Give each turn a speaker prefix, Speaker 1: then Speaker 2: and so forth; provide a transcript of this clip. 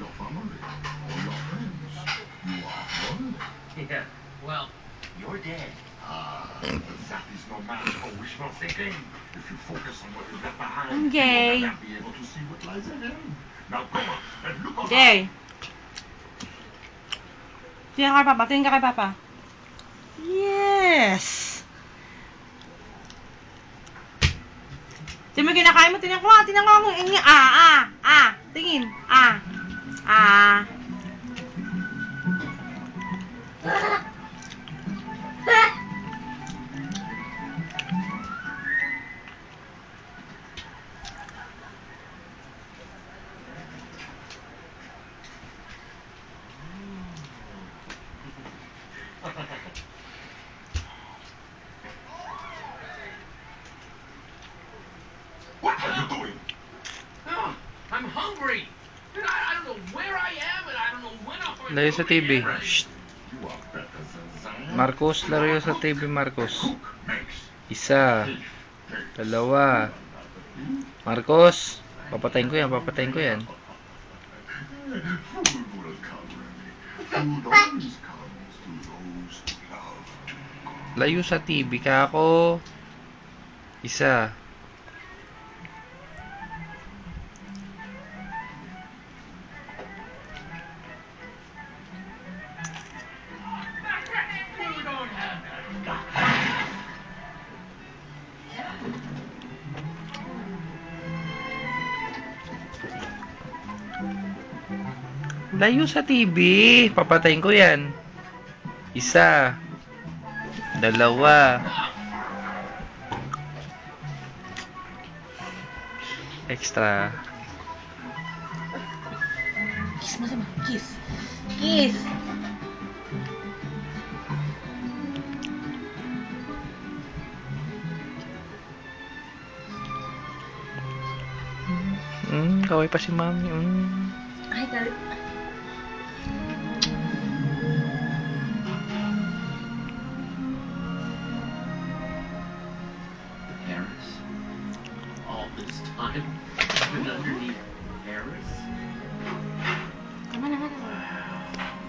Speaker 1: your family or your friends. You are vulnerable.
Speaker 2: Yeah, well, you're dead.
Speaker 1: That is no match for wishful thinking. If you focus on what you left behind,
Speaker 3: Okay.
Speaker 1: you will never be able to see what lies ahead. Now go on and look on.
Speaker 3: Jay. Tingnan kay Papa. Tingnan ka kay Papa. Yes. Tingnan mo kinakain mo. Tingnan ko. Tingnan ko. Tingin.
Speaker 1: What are you doing?
Speaker 2: Oh, I'm hungry. Dude, I don't know where I am, and I don't know when I'll find
Speaker 4: Layo sa TV.
Speaker 2: Shh.
Speaker 1: You are better than Zion.
Speaker 4: Marcos, laro sa TV, Marcos.
Speaker 1: Cook makes
Speaker 4: Isa. Dalawa. Marcos. Papatayin ko yan, papatayin ko yan.
Speaker 1: Food will come, Remy. Food always comes to those who love.
Speaker 4: Layo sa TV ka ako. Isa.
Speaker 2: You don't have that.
Speaker 4: Layo sa TV. Papatayin ko yan. Isa. Dalawa. Extra.
Speaker 3: Kiss mo sama. Kiss. Kiss.
Speaker 4: Kaway pa si Mami.
Speaker 3: Ay, galit.
Speaker 2: Paris? All this time? Been underneath Paris?
Speaker 3: Tama na.
Speaker 2: Wow.